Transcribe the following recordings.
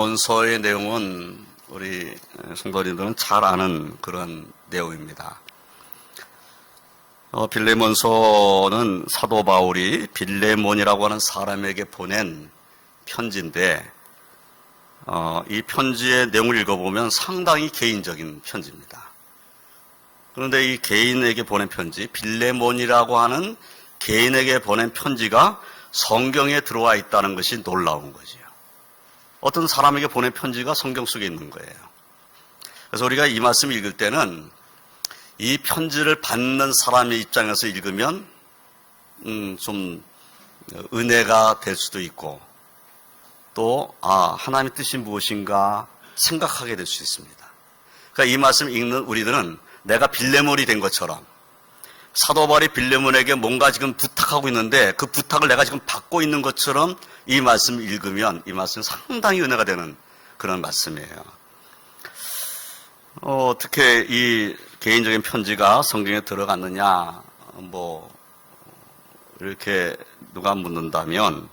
원서의 내용은 우리 성도님들은 잘 아는 그런 내용입니다. 빌레몬서는 사도 바울이 빌레몬이라고 하는 사람에게 보낸 편지인데 이 편지의 내용을 읽어보면 상당히 개인적인 편지입니다. 그런데 이 개인에게 보낸 편지, 빌레몬이라고 하는 개인에게 보낸 편지가 성경에 들어와 있다는 것이 놀라운 거죠. 어떤 사람에게 보낸 편지가 성경 속에 있는 거예요. 그래서 우리가 이 말씀 읽을 때는 이 편지를 받는 사람의 입장에서 읽으면 좀 은혜가 될 수도 있고 또 하나님의 뜻이 무엇인가 생각하게 될 수 있습니다. 그러니까 이 말씀을 읽는 우리들은 내가 빌레몬이 된 것처럼 사도 바울이 빌레몬에게 뭔가 지금 부탁하고 있는데 그 부탁을 내가 지금 받고 있는 것처럼 이 말씀을 읽으면 이 말씀은 상당히 은혜가 되는 그런 말씀이에요. 어떻게 이 개인적인 편지가 성경에 들어갔느냐 이렇게 누가 묻는다면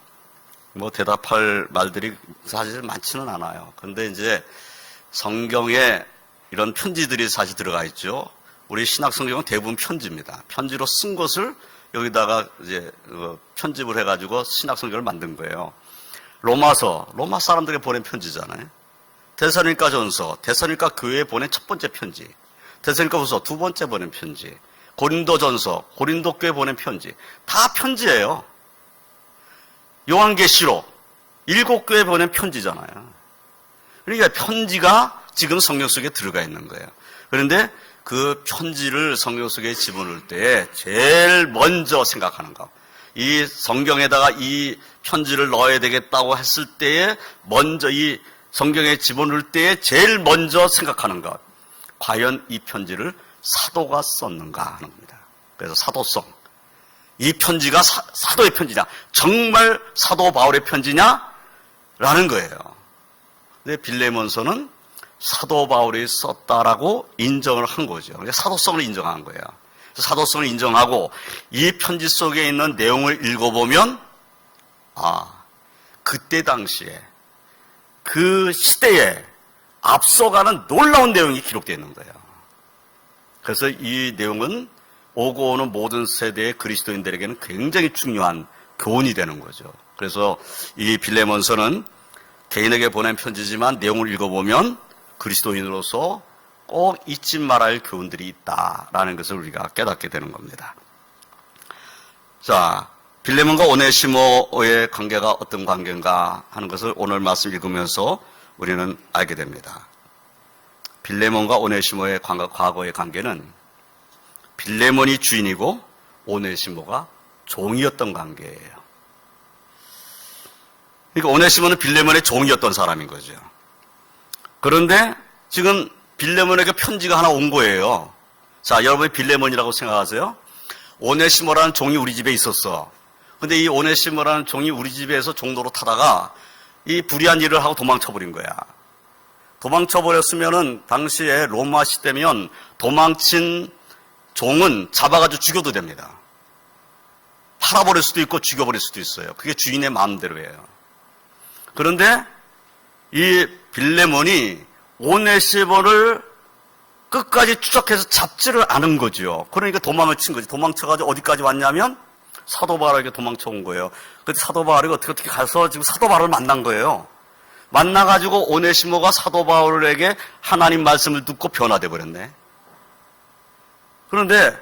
대답할 말들이 사실 많지는 않아요. 그런데 이제 성경에 이런 편지들이 사실 들어가 있죠. 우리 신약 성경은 대부분 편지입니다. 편지로 쓴 것을 여기다가 이제 편집을 해가지고 신약 성경을 만든 거예요. 로마서, 로마 사람들에게 보낸 편지잖아요. 데살로니가전서, 데살로니가 교회에 보낸 첫 번째 편지. 데살로니가후서 두 번째 보낸 편지. 고린도전서, 고린도 교회에 보낸 편지. 다 편지예요. 요한계시록, 7교회에 보낸 편지잖아요. 그러니까 편지가 지금 성경 속에 들어가 있는 거예요. 그런데 그 편지를 성경 속에 집어넣을 때 제일 먼저 생각하는 거. 이 성경에다가 이 편지를 넣어야 되겠다고 했을 때에 먼저 이 성경에 집어넣을 때에 제일 먼저 생각하는 것. 과연 이 편지를 사도가 썼는가 하는 겁니다. 그래서 사도성. 이 편지가 사도의 편지냐? 정말 사도 바울의 편지냐? 라는 거예요. 근데 빌레몬서는 사도 바울이 썼다라고 인정을 한 거죠. 사도성을 인정한 거예요. 사도성을 인정하고 이 편지 속에 있는 내용을 읽어보면 그때 당시에 그 시대에 앞서가는 놀라운 내용이 기록되어 있는 거예요. 그래서 이 내용은 오고 오는 모든 세대의 그리스도인들에게는 굉장히 중요한 교훈이 되는 거죠. 그래서 이 빌레몬서는 개인에게 보낸 편지지만 내용을 읽어보면 그리스도인으로서 꼭 잊지 말아야 할 교훈들이 있다라는 것을 우리가 깨닫게 되는 겁니다. 자, 빌레몬과 오네시모의 관계가 어떤 관계인가 하는 것을 오늘 말씀 읽으면서 우리는 알게 됩니다. 빌레몬과 오네시모의 과거의 관계는 빌레몬이 주인이고 오네시모가 종이었던 관계예요. 그러니까 오네시모는 빌레몬의 종이었던 사람인 거죠. 그런데 지금 빌레몬에게 편지가 하나 온 거예요. 자, 여러분이 빌레몬이라고 생각하세요? 오네시모라는 종이 우리 집에 있었어. 근데 이 오네시모라는 종이 우리 집에서 종로로 타다가 이 불의한 일을 하고 도망쳐버린 거야. 도망쳐버렸으면은 당시에 로마 시대면 도망친 종은 잡아가지고 죽여도 됩니다. 팔아버릴 수도 있고 죽여버릴 수도 있어요. 그게 주인의 마음대로예요. 그런데 이 빌레몬이 오네시모를 끝까지 추적해서 잡지를 않은 거죠. 그러니까 도망을 친 거지. 도망쳐가지고 어디까지 왔냐면 사도 바울에게 도망쳐온 거예요. 근데 사도 바울이 어떻게 가서 지금 사도 바울을 만난 거예요. 만나가지고 오네시모가 사도 바울에게 하나님 말씀을 듣고 변화돼 버렸네. 그런데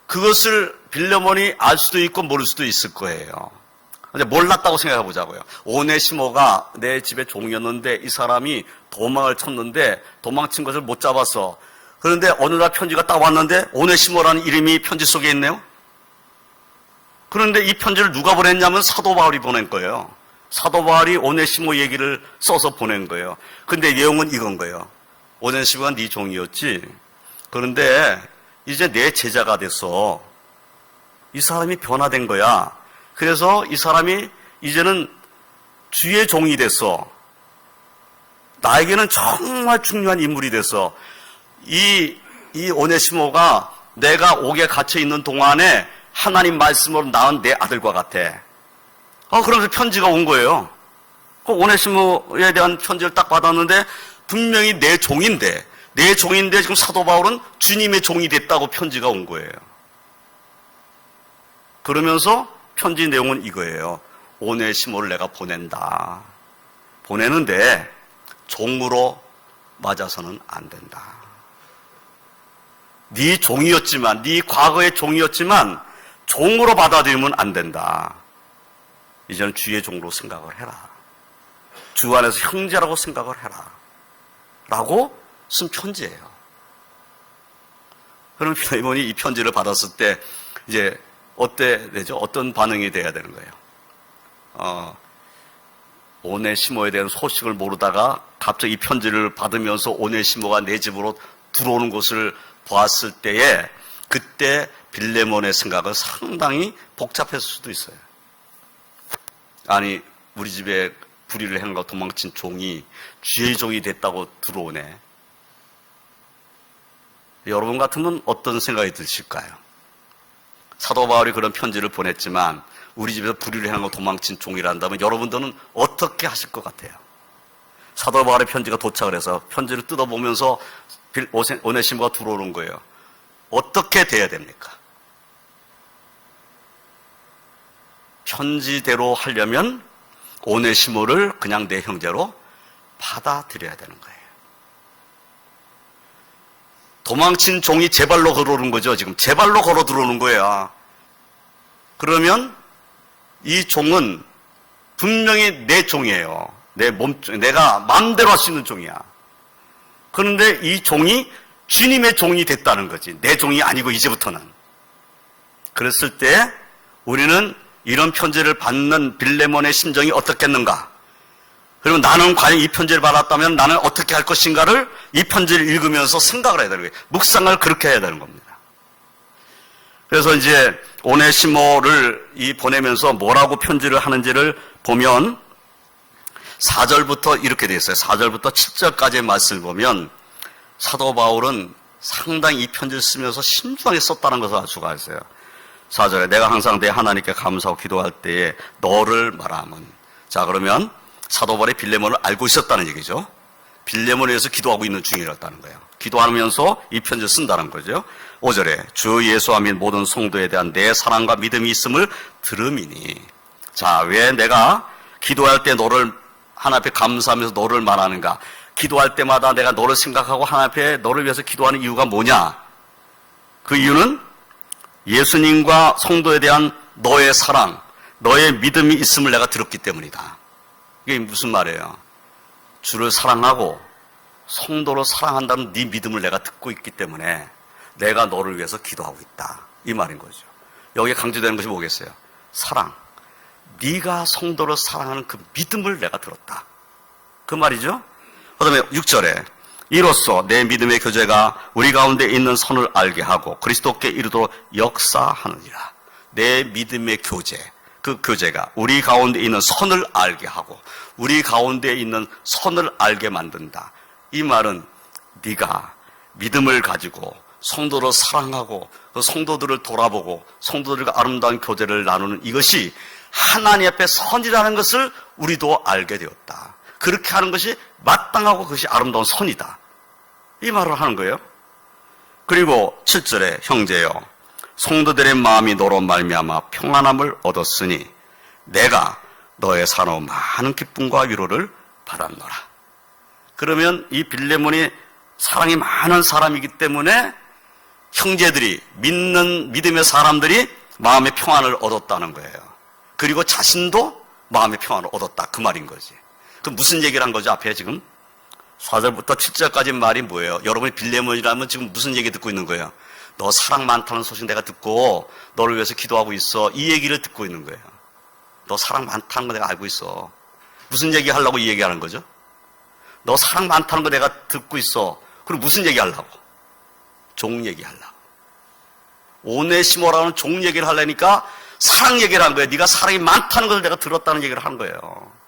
그것을 빌레몬이 알 수도 있고 모를 수도 있을 거예요. 근데 몰랐다고 생각해 보자고요. 오네시모가 내 집에 종이었는데 이 사람이 도망을 쳤는데 도망친 것을 못 잡았어. 그런데 어느 날 편지가 딱 왔는데 오네시모라는 이름이 편지 속에 있네요. 그런데 이 편지를 누가 보냈냐면 사도 바울이 보낸 거예요. 사도 바울이 오네시모 얘기를 써서 보낸 거예요. 근데 내용은 이건 거예요. 오네시모가 네 종이었지. 그런데 이제 내 제자가 됐어. 이 사람이 변화된 거야. 그래서 이 사람이 이제는 주의 종이 됐어. 나에게는 정말 중요한 인물이 됐어. 이 오네시모가 내가 옥에 갇혀 있는 동안에 하나님 말씀으로 낳은 내 아들과 같아. 그러면서 편지가 온 거예요. 그 오네시모에 대한 편지를 딱 받았는데 분명히 내 종인데 지금 사도 바울은 주님의 종이 됐다고 편지가 온 거예요. 그러면서 편지 내용은 이거예요. 오네시모를 내가 보낸다. 보내는데 종으로 맞아서는 안 된다. 네 종이었지만, 네 과거의 종이었지만 종으로 받아들이면 안 된다. 이제는 주의 종으로 생각을 해라. 주 안에서 형제라고 생각을 해라. 라고 쓴 편지예요. 그럼 필레몬이 이 편지를 받았을 때 이제 어때 되죠? 어떤 반응이 돼야 되는 거예요? 오네시모에 대한 소식을 모르다가 갑자기 이 편지를 받으면서 오네시모가 내 집으로 들어오는 것을 보았을 때에 그때 빌레몬의 생각은 상당히 복잡했을 수도 있어요. 아니, 우리 집에 불의를 행하고 도망친 종이 주의 종이 됐다고 들어오네. 여러분 같으면 어떤 생각이 드실까요? 사도 바울이 그런 편지를 보냈지만 우리 집에서 불의를 행하고 도망친 종이란다면 여러분들은 어떻게 하실 것 같아요? 사도 바울의 편지가 도착을 해서 편지를 뜯어보면서 오네시모가 들어오는 거예요. 어떻게 돼야 됩니까? 편지대로 하려면 오네시모를 그냥 내 형제로 받아들여야 되는 거예요. 도망친 종이 제 발로 걸어오는 거죠. 지금 제 발로 걸어 들어오는 거예요. 그러면 이 종은 분명히 내 종이에요. 내 몸종, 내가 마음대로 할 수 있는 종이야. 그런데 이 종이 주님의 종이 됐다는 거지. 내 종이 아니고 이제부터는. 그랬을 때 우리는 이런 편지를 받는 빌레몬의 심정이 어떻겠는가? 그리고 나는 과연 이 편지를 받았다면 나는 어떻게 할 것인가를 이 편지를 읽으면서 생각을 해야 되는 거예요. 묵상을 그렇게 해야 되는 겁니다. 그래서 이제 오네시모를 보내면서 뭐라고 편지를 하는지를 보면 4절부터 이렇게 되어 있어요. 4절부터 7절까지의 말씀을 보면 사도 바울은 상당히 이 편지를 쓰면서 신중하게 썼다는 것을 알 수가 있어요. 4절에 내가 항상 내 하나님께 감사하고 기도할 때에 너를 말하면, 자, 그러면 사도 바울이 빌레몬을 알고 있었다는 얘기죠. 빌레몬에 의해서 기도하고 있는 중이었다는 거예요. 기도하면서 이 편지를 쓴다는 거죠. 5절에 주 예수와 및 모든 성도에 대한 내 사랑과 믿음이 있음을 들음이니. 자, 왜 내가 기도할 때 너를 하나님 앞에 감사하면서 너를 말하는가? 기도할 때마다 내가 너를 생각하고 하나님 앞에 너를 위해서 기도하는 이유가 뭐냐? 그 이유는 예수님과 성도에 대한 너의 사랑, 너의 믿음이 있음을 내가 들었기 때문이다. 이게 무슨 말이에요? 주를 사랑하고 성도를 사랑한다는 네 믿음을 내가 듣고 있기 때문에 내가 너를 위해서 기도하고 있다. 이 말인 거죠. 여기에 강조되는 것이 뭐겠어요? 사랑. 네가 성도를 사랑하는 그 믿음을 내가 들었다. 그 말이죠. 그 다음에 6절에 이로써 내 믿음의 교제가 우리 가운데 있는 선을 알게 하고 그리스도께 이르도록 역사하느니라. 내 믿음의 교제, 그 교제가 우리 가운데 있는 선을 알게 하고 우리 가운데 있는 선을 알게 만든다. 이 말은 네가 믿음을 가지고 성도를 사랑하고 그 성도들을 돌아보고 성도들과 아름다운 교제를 나누는 이것이 하나님 앞에 선이라는 것을 우리도 알게 되었다. 그렇게 하는 것이 마땅하고 그것이 아름다운 선이다. 이 말을 하는 거예요. 그리고 7절에 형제여 성도들의 마음이 너로 말미암아 평안함을 얻었으니 내가 너의 산후 많은 기쁨과 위로를 받았노라. 그러면 이 빌레몬이 사랑이 많은 사람이기 때문에 형제들이 믿음의 사람들이 마음의 평안을 얻었다는 거예요. 그리고 자신도 마음의 평안을 얻었다. 그 말인 거지. 그럼 무슨 얘기를 한 거죠? 앞에 지금 4절부터 7절까지 말이 뭐예요? 여러분이 빌레몬이라면 지금 무슨 얘기 듣고 있는 거예요? 너 사랑 많다는 소식 내가 듣고 너를 위해서 기도하고 있어. 이 얘기를 듣고 있는 거예요. 너 사랑 많다는 거 내가 알고 있어. 무슨 얘기 하려고 이 얘기하는 거죠? 너 사랑 많다는 거 내가 듣고 있어. 그럼 무슨 얘기 하려고? 종 얘기 하려고. 오네시모라는 종 얘기를 하려니까 사랑 얘기를 한 거예요. 네가 사랑이 많다는 것을 내가 들었다는 얘기를 한 거예요.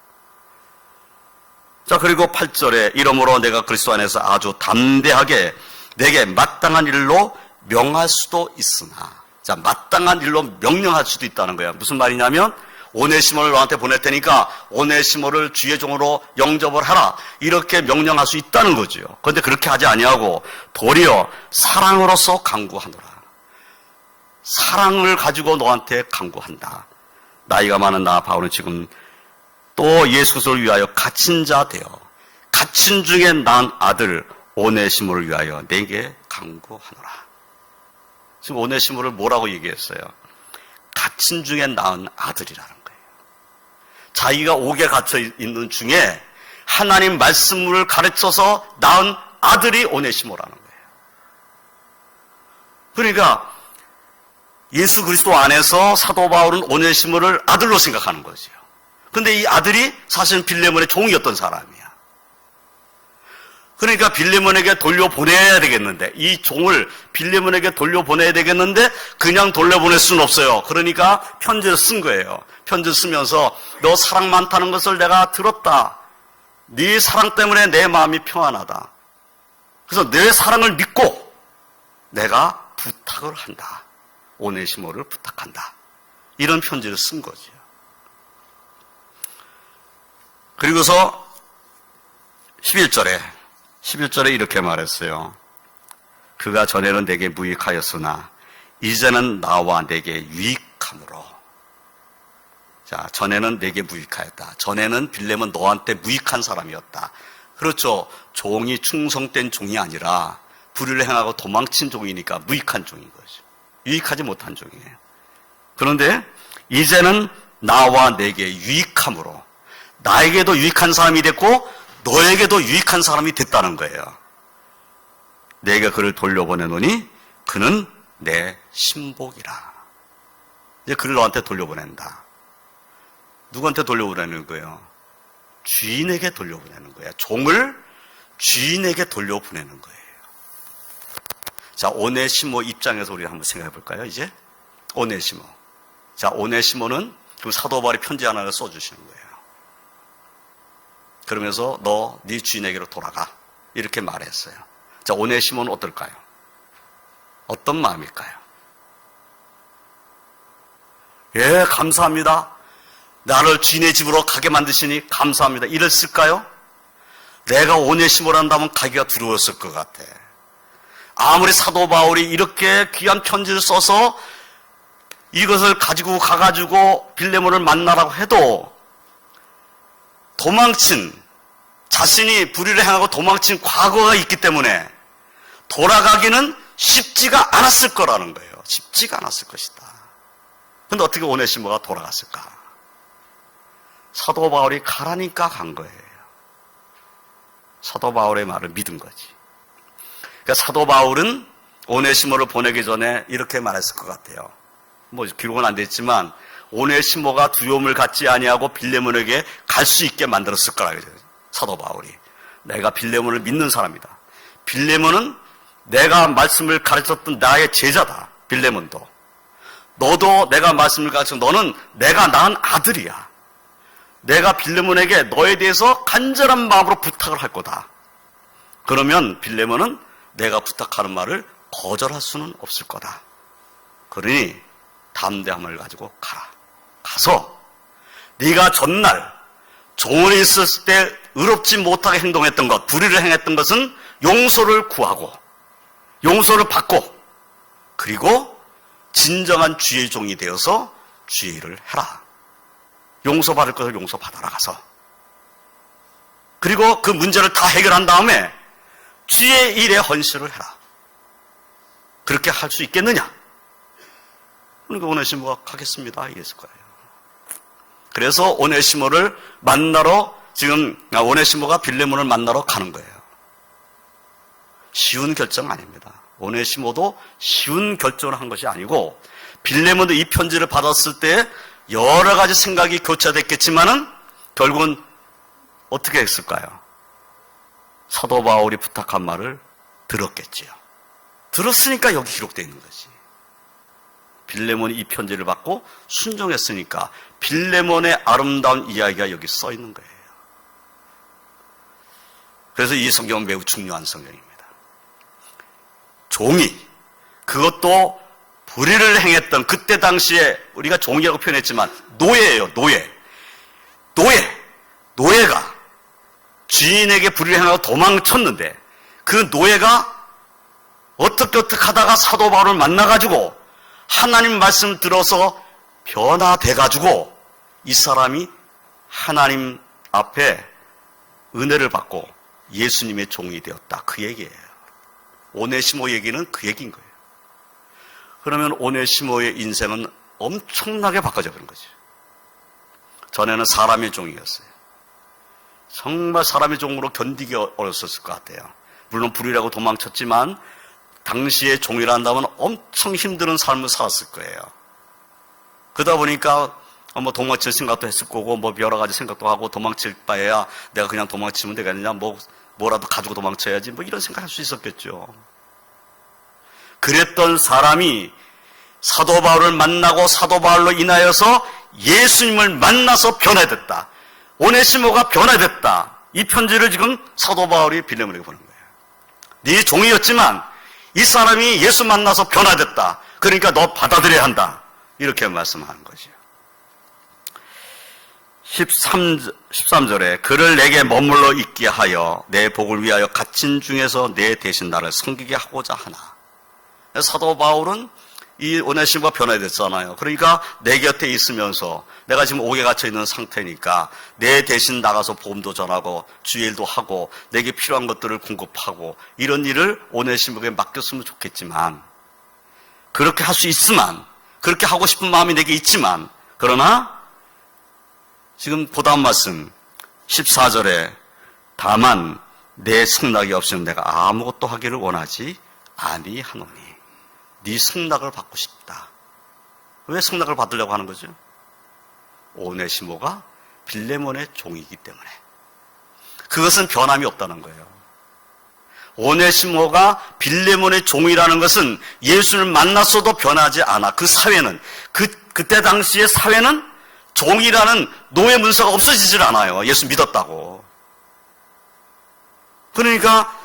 자, 그리고 8절에 이러므로 내가 그리스도 안에서 아주 담대하게 내게 마땅한 일로 명할 수도 있으나, 자, 마땅한 일로 명령할 수도 있다는 거예요. 무슨 말이냐면 오네시모를 너한테 보낼 테니까 오네시모를 주의 종으로 영접을 하라. 이렇게 명령할 수 있다는 거죠. 그런데 그렇게 하지 아니하고 도리어 사랑으로서 강구하노라. 사랑을 가지고 너한테 강구한다. 나이가 많은 나 바울은 지금 또 예수 그리스도를 위하여 갇힌 자 되어 갇힌 중에 낳은 아들 오네시모를 위하여 내게 강구하노라. 지금 오네시모를 뭐라고 얘기했어요? 갇힌 중에 낳은 아들이라는 거예요. 자기가 옥에 갇혀 있는 중에 하나님 말씀을 가르쳐서 낳은 아들이 오네시모라는 거예요. 그러니까 예수 그리스도 안에서 사도 바울은 오네시모를 아들로 생각하는 거죠. 근데 이 아들이 사실은 빌레몬의 종이었던 사람이야. 그러니까 빌레몬에게 돌려보내야 되겠는데, 이 종을 빌레몬에게 돌려보내야 되겠는데 그냥 돌려보낼 수는 없어요. 그러니까 편지를 쓴 거예요. 편지를 쓰면서 너 사랑 많다는 것을 내가 들었다. 네 사랑 때문에 내 마음이 평안하다. 그래서 내 사랑을 믿고 내가 부탁을 한다. 오네시모를 부탁한다. 이런 편지를 쓴 거죠. 그리고서 11절에 이렇게 말했어요. 그가 전에는 내게 무익하였으나 이제는 나와 내게 유익함으로. 자, 전에는 내게 무익하였다. 전에는 빌레몬은 너한테 무익한 사람이었다. 그렇죠. 종이 충성된 종이 아니라 불의를 행하고 도망친 종이니까 무익한 종인 거죠. 유익하지 못한 종이에요. 그런데 이제는 나와 내게 유익함으로 나에게도 유익한 사람이 됐고 너에게도 유익한 사람이 됐다는 거예요. 내가 그를 돌려보내노니 그는 내 신복이라. 이제 그를 너한테 돌려보낸다. 누구한테 돌려보내는 거예요? 주인에게 돌려보내는 거예요. 종을 주인에게 돌려보내는 거예요. 자, 오네시모 입장에서 우리 한번 생각해 볼까요? 이제 오네시모. 자, 오네시모는 그 사도 바울이 편지 하나를 써주시는 거예요. 그러면서 너 네 주인에게로 돌아가 이렇게 말했어요. 자, 오네시모는 어떨까요? 어떤 마음일까요? 예, 감사합니다. 나를 주인의 집으로 가게 만드시니 감사합니다. 이랬을까요? 내가 오네시모란다면 가기가 두려웠을 것 같아. 아무리 사도 바울이 이렇게 귀한 편지를 써서 이것을 가지고 가가지고 빌레몬을 만나라고 해도 도망친, 자신이 불의를 행하고 도망친 과거가 있기 때문에 돌아가기는 쉽지가 않았을 거라는 거예요. 쉽지가 않았을 것이다. 그런데 어떻게 오네시모가 돌아갔을까? 사도 바울이 가라니까 간 거예요. 사도 바울의 말을 믿은 거지. 그러니까 사도 바울은 오네시모를 보내기 전에 이렇게 말했을 것 같아요. 뭐 기록은 안 됐지만 오네시모가 두려움을 갖지 아니하고 빌레몬에게 갈 수 있게 만들었을 거라 그래요. 사도 바울이. 내가 빌레몬을 믿는 사람이다. 빌레몬은 내가 말씀을 가르쳤던 나의 제자다. 빌레몬도. 너도 내가 말씀을 가르쳐 너는 내가 낳은 아들이야. 내가 빌레몬에게 너에 대해서 간절한 마음으로 부탁을 할 거다. 그러면 빌레몬은 내가 부탁하는 말을 거절할 수는 없을 거다. 그러니 담대함을 가지고 가라. 가서 네가 전날 종원에 있었을 때 의롭지 못하게 행동했던 것, 불의를 행했던 것은 용서를 구하고 용서를 받고 그리고 진정한 주의 종이 되어서 주의 일을 해라. 용서받을 것을 용서받아라 가서. 그리고 그 문제를 다 해결한 다음에 주의 일에 헌신을 해라. 그렇게 할 수 있겠느냐? 그러니까 오네시모가 가겠습니다. 이랬을 거예요. 그래서 오네시모를 만나러 지금 오네시모가 빌레몬을 만나러 가는 거예요. 쉬운 결정 아닙니다. 오네시모도 쉬운 결정을 한 것이 아니고 빌레몬도 이 편지를 받았을 때 여러 가지 생각이 교차됐겠지만은 결국은 어떻게 했을까요? 사도 바울이 부탁한 말을 들었겠지요. 들었으니까 여기 기록되어 있는 거지. 빌레몬이 이 편지를 받고 순종했으니까 빌레몬의 아름다운 이야기가 여기 써 있는 거예요. 그래서 이 성경은 매우 중요한 성경입니다. 종이, 그것도 불의를 행했던 그때 당시에 우리가 종이라고 표현했지만 노예예요. 노예가 주인에게 불의를 행하고 도망쳤는데 그 노예가 어떻게 하다가 사도 바울을 만나가지고 하나님 말씀 들어서 변화돼가지고 이 사람이 하나님 앞에 은혜를 받고 예수님의 종이 되었다. 그 얘기예요. 오네시모 얘기는 그 얘기인 거예요. 그러면 오네시모의 인생은 엄청나게 바꿔져 버린 거죠. 전에는 사람의 종이었어요. 정말 사람의 종으로 견디기 어려웠을 것 같아요. 물론 불의라고 도망쳤지만 당시에 종이라 한다면 엄청 힘든 삶을 살았을 거예요. 그러다 보니까 도망칠 생각도 했을 거고 여러 가지 생각도 하고 도망칠 바에야 내가 그냥 도망치면 되겠느냐 뭐라도 가지고 도망쳐야지 이런 생각할 수 있었겠죠. 그랬던 사람이 사도 바울을 만나고 사도 바울로 인하여서 예수님을 만나서 변화됐다. 오네시모가 변화됐다. 이 편지를 지금 사도 바울이 빌레몬에게 보낸 거예요. 네 종이었지만 이 사람이 예수 만나서 변화됐다. 그러니까 너 받아들여야 한다. 이렇게 말씀하는 거죠. 13절에 그를 내게 머물러 있게 하여 내 복을 위하여 갇힌 중에서 내 대신 나를 섬기게 하고자 하나. 사도 바울은 이 오네시모가 변화됐잖아요. 그러니까 내 곁에 있으면서 내가 지금 옥에 갇혀 있는 상태니까 내 대신 나가서 복음도 전하고 주의 일도 하고 내게 필요한 것들을 공급하고 이런 일을 오네시모에게 맡겼으면 좋겠지만 그렇게 할 수 있지만 그렇게 하고 싶은 마음이 내게 있지만 그러나 지금 그 다음 말씀 14절에 다만 내 승낙이 없으면 내가 아무것도 하기를 원하지 아니하노니 네 승낙을 받고 싶다. 왜 승낙을 받으려고 하는 거죠? 오네시모가 빌레몬의 종이기 때문에. 그것은 변함이 없다는 거예요. 오네시모가 빌레몬의 종이라는 것은 예수를 만났어도 변하지 않아. 그 사회는 그때 당시의 사회는 종이라는 노예 문서가 없어지질 않아요. 예수 믿었다고. 그러니까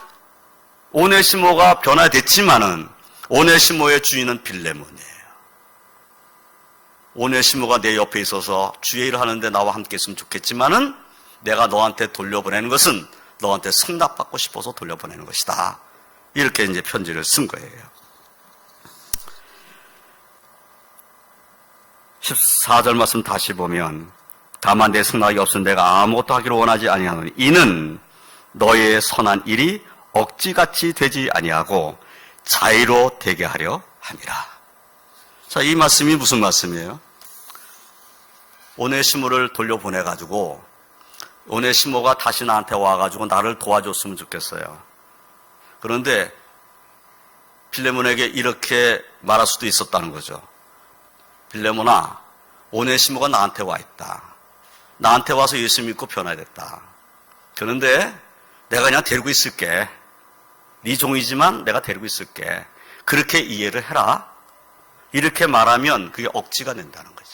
오네시모가 변화됐지만은 오네시모의 주인은 빌레몬이에요. 오네시모가 내 옆에 있어서 주의 일을 하는데 나와 함께 있으면 좋겠지만은 내가 너한테 돌려보내는 것은 너한테 승낙받고 싶어서 돌려보내는 것이다. 이렇게 이제 편지를 쓴 거예요. 14절 말씀 다시 보면 다만 내 승낙이 없은 내가 아무것도 하기를 원하지 아니하노니 이는 너의 선한 일이 억지같이 되지 아니하고 자의로 되게 하려 함이라. 자, 이 말씀이 무슨 말씀이에요? 오네시모를 돌려보내가지고 오네시모가 다시 나한테 와가지고 나를 도와줬으면 좋겠어요. 그런데 빌레몬에게 이렇게 말할 수도 있었다는 거죠. 빌레몬아, 오네시모가 나한테 와 있다. 나한테 와서 예수 믿고 변화됐다. 그런데 내가 그냥 데리고 있을게. 네 종이지만 내가 데리고 있을게. 그렇게 이해를 해라. 이렇게 말하면 그게 억지가 된다는 거지.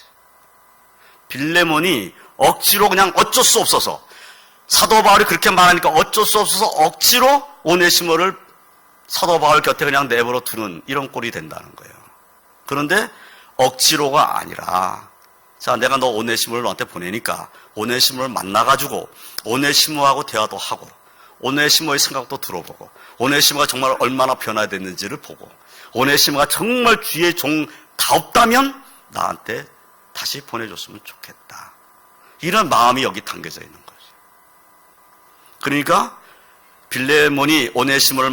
빌레몬이 억지로 그냥 어쩔 수 없어서 사도 바울이 그렇게 말하니까 어쩔 수 없어서 억지로 오네시모를 사도 바울 곁에 그냥 내버려 두는 이런 꼴이 된다는 거예요. 그런데 억지로가 아니라 자, 내가 너 오네시모를 너한테 보내니까 오네시모를 만나가지고 오네시모하고 대화도 하고 오네시모의 생각도 들어보고 오네시모가 정말 얼마나 변화됐는지를 보고 오네시모가 정말 주의 종다웠다면 나한테 다시 보내줬으면 좋겠다. 이런 마음이 여기 담겨져 있는 거죠. 그러니까 빌레몬이 오네시모를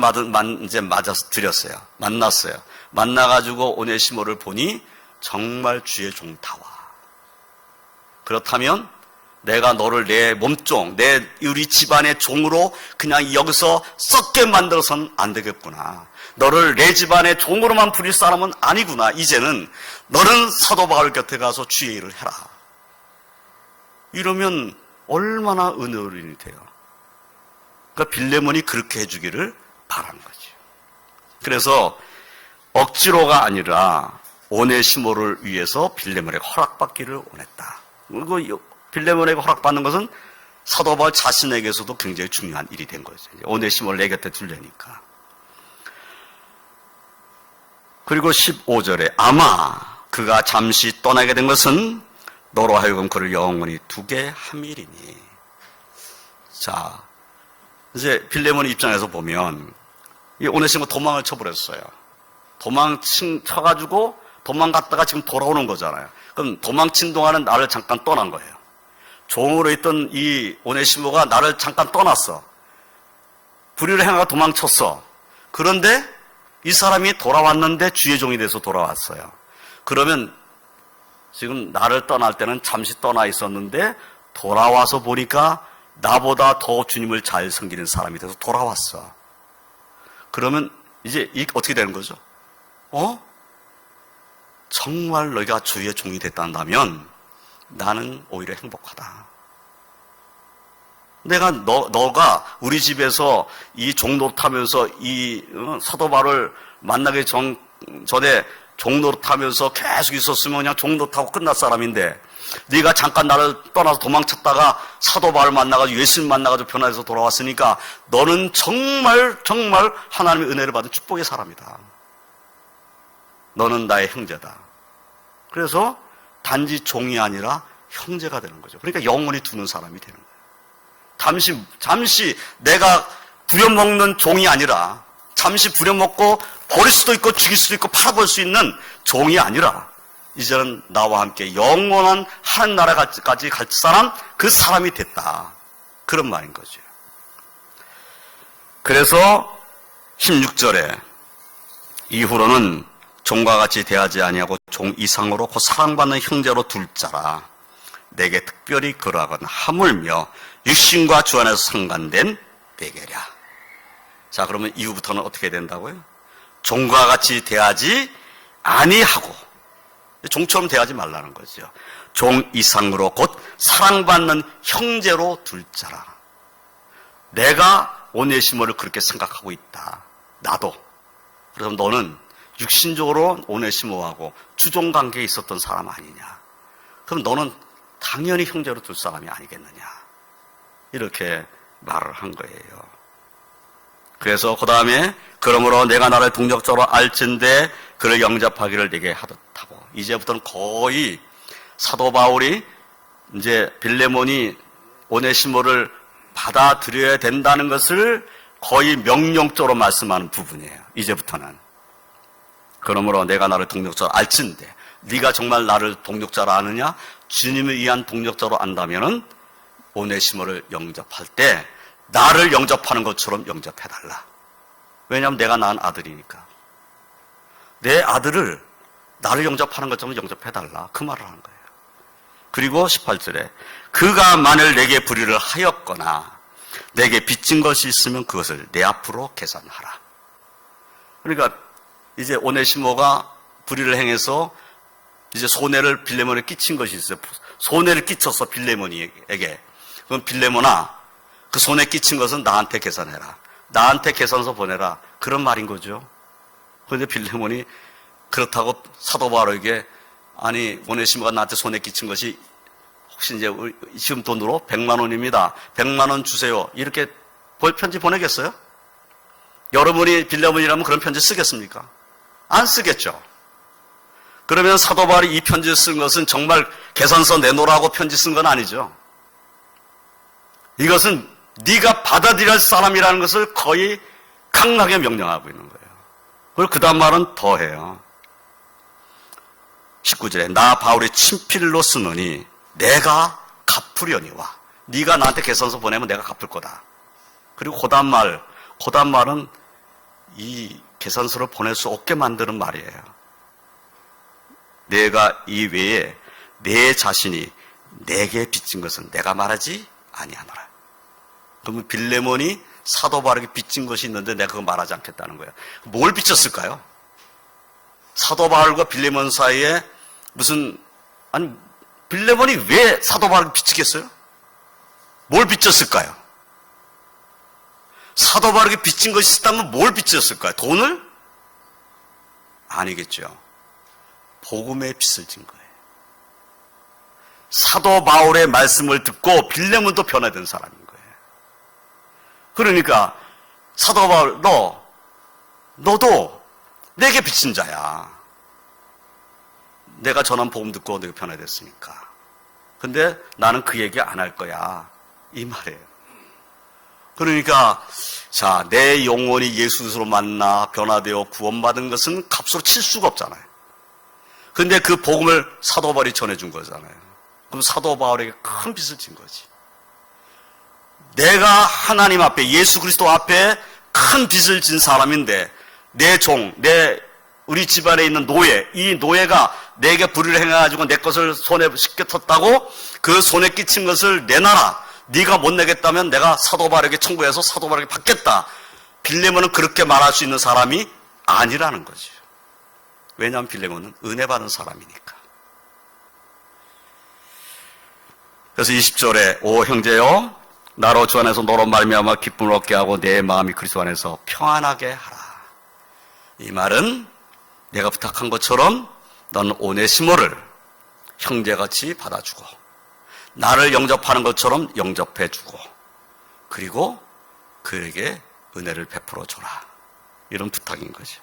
이제 맞아서 드렸어요. 만났어요. 만나가지고 오네시모를 보니 정말 주의 종다워. 그렇다면 내가 너를 내 몸종, 우리 집안의 종으로 그냥 여기서 썩게 만들어서는 안 되겠구나. 너를 내 집안의 종으로만 부릴 사람은 아니구나. 이제는 너는 사도 바울 곁에 가서 주의 일을 해라. 이러면 얼마나 은혜로운이 돼요. 그러니까 빌레몬이 그렇게 해주기를 바란 거죠. 그래서 억지로가 아니라 오네시모를 위해서 빌레몬에게 허락받기를 원했다. 그리고 빌레몬에게 허락받는 것은 사도 바울 자신에게서도 굉장히 중요한 일이 된 거죠. 오네시모를 내 곁에 두려니까. 그리고 15절에 아마 그가 잠시 떠나게 된 것은 너로 하여금 그를 영원히 두게 함이리니. 자, 이제 빌레몬의 입장에서 보면 이 오네시모 도망을 쳐버렸어요. 쳐가지고 도망갔다가 지금 돌아오는 거잖아요. 그럼 도망친 동안은 나를 잠깐 떠난 거예요. 종으로 있던 이 오네시모가 나를 잠깐 떠났어. 불의를 행하고 도망쳤어. 그런데 이 사람이 돌아왔는데 주의 종이 돼서 돌아왔어요. 그러면 지금 나를 떠날 때는 잠시 떠나 있었는데 돌아와서 보니까 나보다 더 주님을 잘 섬기는 사람이 돼서 돌아왔어. 그러면 이제 어떻게 되는 거죠? 정말 너희가 주의 종이 됐단다면 나는 오히려 행복하다. 내가 너가 우리 집에서 이 종노릇하면서 이 사도 바울을 만나기 전에 종노릇하면서 계속 있었으면 그냥 종노릇하고 끝날 사람인데 네가 잠깐 나를 떠나서 도망쳤다가 사도 바울 만나가지고 예수님 만나가지고 변화해서 돌아왔으니까 너는 정말 하나님의 은혜를 받은 축복의 사람이다. 너는 나의 형제다. 그래서 단지 종이 아니라 형제가 되는 거죠. 그러니까 영원히 두는 사람이 되는 거예요. 잠시 내가 부려먹는 종이 아니라 잠시 부려먹고 버릴 수도 있고 죽일 수도 있고 팔아볼 수 있는 종이 아니라 이제는 나와 함께 영원한 하나님 나라까지 갈 사람, 그 사람이 됐다. 그런 말인 거죠. 그래서 16절에 이후로는 종과 같이 대하지 아니하고 종 이상으로 곧 사랑받는 형제로 둘 자라. 내게 특별히 그러하거나 하물며 육신과 주 안에서 상관된 베개랴. 자, 그러면 이후부터는 어떻게 된다고요? 종과 같이 대하지 아니하고, 종처럼 대하지 말라는 거죠. 종 이상으로 곧 사랑받는 형제로 둘 자라. 내가 오네시모를 그렇게 생각하고 있다. 나도. 그래서 너는 육신적으로 오네시모하고 주종관계에 있었던 사람 아니냐. 그럼 너는 당연히 형제로 둘 사람이 아니겠느냐. 이렇게 말을 한 거예요. 그래서 그 다음에 그러므로 내가 나를 동력적으로 알진대 그를 영접하기를 내게 하듯하고. 이제부터는 거의 사도 바울이 이제 빌레몬이 오네시모를 받아들여야 된다는 것을 거의 명령적으로 말씀하는 부분이에요. 이제부터는. 그러므로 내가 나를 동력자로 알진대. 네가 정말 나를 동력자로 아느냐? 주님을 위한 동력자로 안다면은 오네시모를 영접할 때 나를 영접하는 것처럼 영접해달라. 왜냐하면 내가 낳은 아들이니까. 내 아들을 나를 영접하는 것처럼 영접해달라. 그 말을 하는 거예요. 그리고 18절에 그가 만일 내게 불의를 하였거나 내게 빚진 것이 있으면 그것을 내 앞으로 계산하라. 그러니까 이제 오네시모가 불의를 행해서 이제 손해를 빌레몬에 끼친 것이 있어요. 손해를 끼쳤어, 빌레몬에게. 그럼 빌레몬아, 그 손해 끼친 것은 나한테 계산해라. 나한테 계산서 보내라. 그런 말인 거죠. 그런데 빌레몬이 그렇다고 사도 바울에게 아니 오네시모가 나한테 손해 끼친 것이 혹시 이제 지금 돈으로 100만 원입니다. 100만 원 주세요. 이렇게 편지 보내겠어요? 여러분이 빌레몬이라면 그런 편지 쓰겠습니까? 안 쓰겠죠. 그러면 사도 바울이 이 편지를 쓴 것은 정말 계산서 내놓으라고 편지 쓴 건 아니죠. 이것은 네가 받아들일 사람이라는 것을 거의 강하게 명령하고 있는 거예요. 그리고 그 다음 말은 더해요. 19절에 나 바울이 친필로 쓰느니 내가 갚으려니와. 네가 나한테 계산서 보내면 내가 갚을 거다. 그리고 그 다음 말은 이 계산서를 보낼 수 없게 만드는 말이에요. 내가 이 외에 내 자신이 내게 빚진 것은 내가 말하지 아니하노라. 그러면 빌레몬이 사도 바울에게 빚진 것이 있는데 내가 그거 말하지 않겠다는 거예요. 뭘 빚졌을까요? 사도 바울과 빌레몬 사이에 빌레몬이 왜 사도 바울에게 빚지겠어요? 뭘 빚졌을까요? 사도 바울에게 빚진 것이 있다면 뭘 빚졌을까요? 돈을? 아니겠죠. 복음의 빚을 진 거예요. 사도 바울의 말씀을 듣고 빌레몬도 변화된 사람인 거예요. 그러니까 사도 바울 너도 내게 빚진 자야. 내가 전한 복음 듣고 내가 변화됐으니까. 근데 나는 그 얘기 안 할 거야. 이 말이에요. 그러니까 자, 내 영혼이 예수 그리스도로 만나 변화되어 구원받은 것은 값으로 칠 수가 없잖아요. 근데 그 복음을 사도 바울이 전해준 거잖아요. 그럼 사도 바울에게 큰 빚을 진 거지. 내가 하나님 앞에, 예수 그리스도 앞에 큰 빚을 진 사람인데 내 종, 우리 집안에 있는 노예, 이 노예가 내게 불의를 행해가지고 내 것을 손에 씻겼었다고 그 손에 끼친 것을 내놔라. 네가 못 내겠다면 내가 사도 바울에게 청구해서 사도 바울에게 받겠다. 빌레몬은 그렇게 말할 수 있는 사람이 아니라는 거죠. 왜냐하면 빌레몬은 은혜 받은 사람이니까. 그래서 20절에 오 형제여 나로 주 안에서 너로 말미암아 기쁨을 얻게 하고 내 마음이 그리스도 안에서 평안하게 하라. 이 말은 내가 부탁한 것처럼 너는 오네시모를 형제같이 받아주고 나를 영접하는 것처럼 영접해주고 그리고 그에게 은혜를 베풀어 줘라. 이런 부탁인 거죠.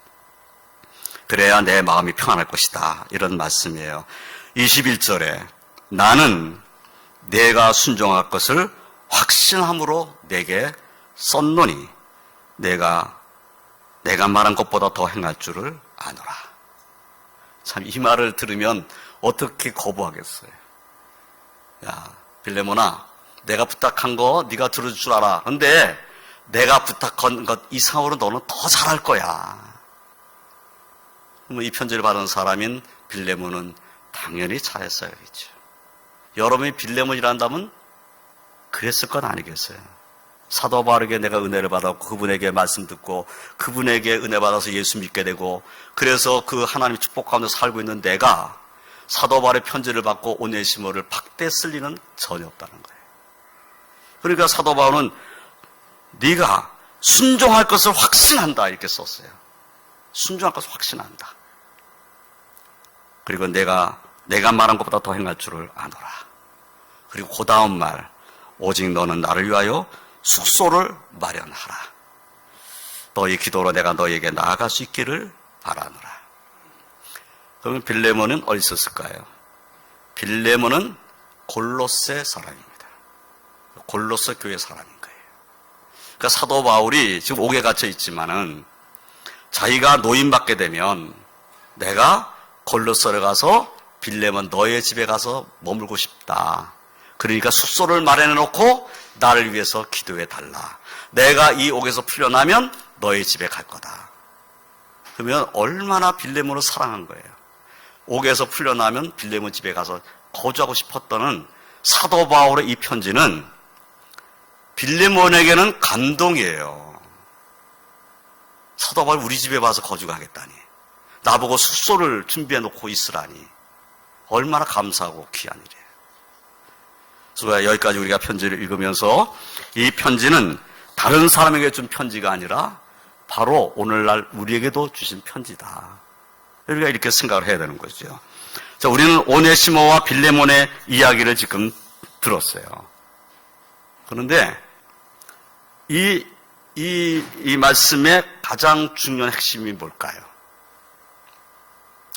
그래야 내 마음이 평안할 것이다. 이런 말씀이에요. 21절에 나는 내가 순종할 것을 확신함으로 내게 썼노니 내가 말한 것보다 더 행할 줄을 아노라. 참 이 말을 들으면 어떻게 거부하겠어요. 야 빌레몬아 내가 부탁한 거 네가 들어줄 줄 알아. 근데 내가 부탁한 것 이상으로 너는 더 잘할 거야. 이 편지를 받은 사람인 빌레몬은 당연히 잘했어야겠죠. 여러분이 빌레몬이란다면 그랬을 건 아니겠어요. 사도 바울에게 내가 은혜를 받았고 그분에게 말씀 듣고 그분에게 은혜 받아서 예수 믿게 되고 그래서 그 하나님의 축복 가운데 살고 있는 내가 사도 바울의 편지를 받고 오네시모를 박대 쓸 리는 전혀 없다는 거예요. 그러니까 사도 바울은 네가 순종할 것을 확신한다 이렇게 썼어요. 순종할 것을 확신한다. 그리고 내가 말한 것보다 더 행할 줄을 아노라. 그리고 그 다음 말 오직 너는 나를 위하여 숙소를 마련하라. 너희 기도로 내가 너희에게 나아갈 수 있기를 바라노라. 그러면 빌레몬은 어디 있었을까요? 빌레몬은 골로새 사람입니다. 골로새 교회 사람인 거예요. 그러니까 사도 바울이 지금 옥에 갇혀 있지만은 자기가 노임받게 되면 내가 골로새를 가서 빌레몬 너의 집에 가서 머물고 싶다. 그러니까 숙소를 마련해 놓고 나를 위해서 기도해 달라. 내가 이 옥에서 풀려나면 너의 집에 갈 거다. 그러면 얼마나 빌레몬을 사랑한 거예요. 옥에서 풀려나면 빌레몬 집에 가서 거주하고 싶었던 사도 바울의 이 편지는 빌레몬에게는 감동이에요. 사도 바울 우리 집에 와서 거주하겠다니. 나보고 숙소를 준비해 놓고 있으라니. 얼마나 감사하고 귀한 일이에요. 그래서 여기까지 우리가 편지를 읽으면서 이 편지는 다른 사람에게 준 편지가 아니라 바로 오늘날 우리에게도 주신 편지다. 우리가 이렇게 생각을 해야 되는 거죠. 자, 우리는 오네시모와 빌레몬의 이야기를 지금 들었어요. 그런데 이 말씀의 가장 중요한 핵심이 뭘까요?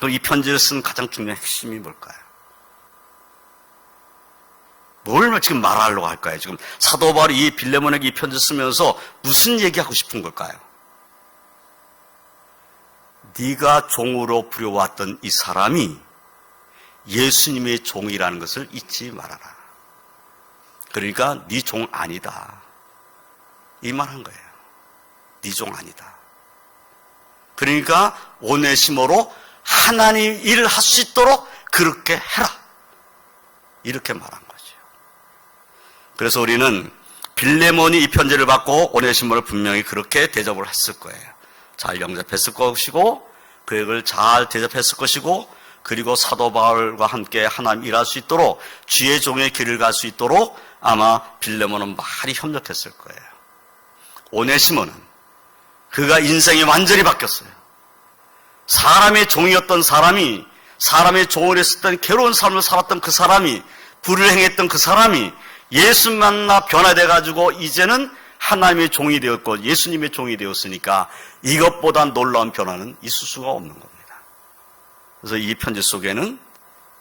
이 편지를 쓴 가장 중요한 핵심이 뭘까요? 뭘 지금 말하려고 할까요? 지금 사도 바울이 이 빌레몬에게 이 편지 쓰면서 무슨 얘기하고 싶은 걸까요? 네가 종으로 부려왔던 이 사람이 예수님의 종이라는 것을 잊지 말아라. 그러니까 네 종 아니다. 이 말한 거예요. 네 종 아니다. 그러니까 오네시모로 하나님 일을 할 수 있도록 그렇게 해라. 이렇게 말한 거죠. 그래서 우리는 빌레몬이 이 편지를 받고 오네시모를 분명히 그렇게 대접을 했을 거예요. 잘 영접했을 것이고 그를 잘 대접했을 것이고 그리고 사도 바울과 함께 하나님 일할 수 있도록 주의 종의 길을 갈 수 있도록 아마 빌레몬은 많이 협력했을 거예요. 오네시모는 그가 인생이 완전히 바뀌었어요. 사람의 종이었던 사람이 사람의 종을 했었던 괴로운 삶을 살았던 그 사람이 불을 행했던 그 사람이 예수 만나 변화돼가지고 이제는 하나님의 종이 되었고 예수님의 종이 되었으니까 이것보다 놀라운 변화는 있을 수가 없는 겁니다. 그래서 이 편지 속에는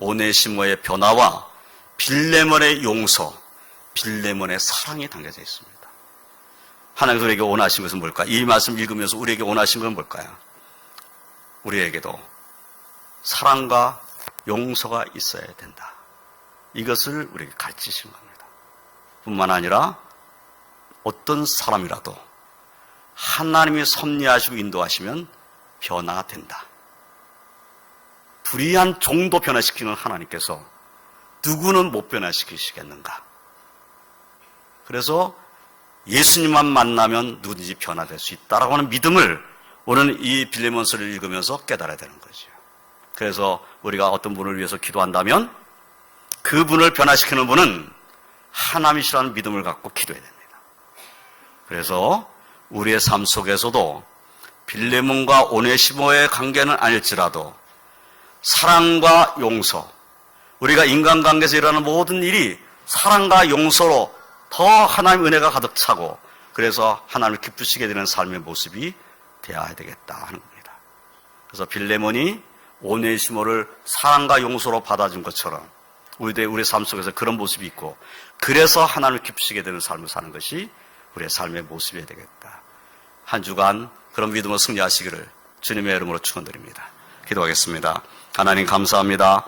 오네시모의 변화와 빌레몬의 용서, 빌레몬의 사랑이 담겨져 있습니다. 하나님께서 우리에게 원하신 것은 뭘까? 이 말씀 읽으면서 우리에게 원하신 건 뭘까요? 우리에게도 사랑과 용서가 있어야 된다. 이것을 우리에게 가르치신 겁니다. 뿐만 아니라 어떤 사람이라도 하나님이 섭리하시고 인도하시면 변화된다. 불의한 종도 변화시키는 하나님께서 누구는 못 변화시키시겠는가? 그래서 예수님만 만나면 누구든지 변화될 수 있다라고 하는 믿음을 오늘 이 빌레몬서를 읽으면서 깨달아야 되는 거죠. 그래서 우리가 어떤 분을 위해서 기도한다면 그분을 변화시키는 분은 하나님이시라는 믿음을 갖고 기도해야 됩니다. 그래서 우리의 삶 속에서도 빌레몬과 오네시모의 관계는 아닐지라도 사랑과 용서, 우리가 인간관계에서 일어나는 모든 일이 사랑과 용서로 더 하나님의 은혜가 가득 차고 그래서 하나님을 기쁘시게 되는 삶의 모습이 되어야 되겠다 하는 겁니다. 그래서 빌레몬이 오네시모를 사랑과 용서로 받아준 것처럼 우리의 삶 속에서 그런 모습이 있고 그래서 하나님을 기쁘시게 되는 삶을 사는 것이 우리의 삶의 모습이 되겠다. 한 주간 그런 믿음으로 승리하시기를 주님의 이름으로 축원드립니다. 기도하겠습니다. 하나님 감사합니다.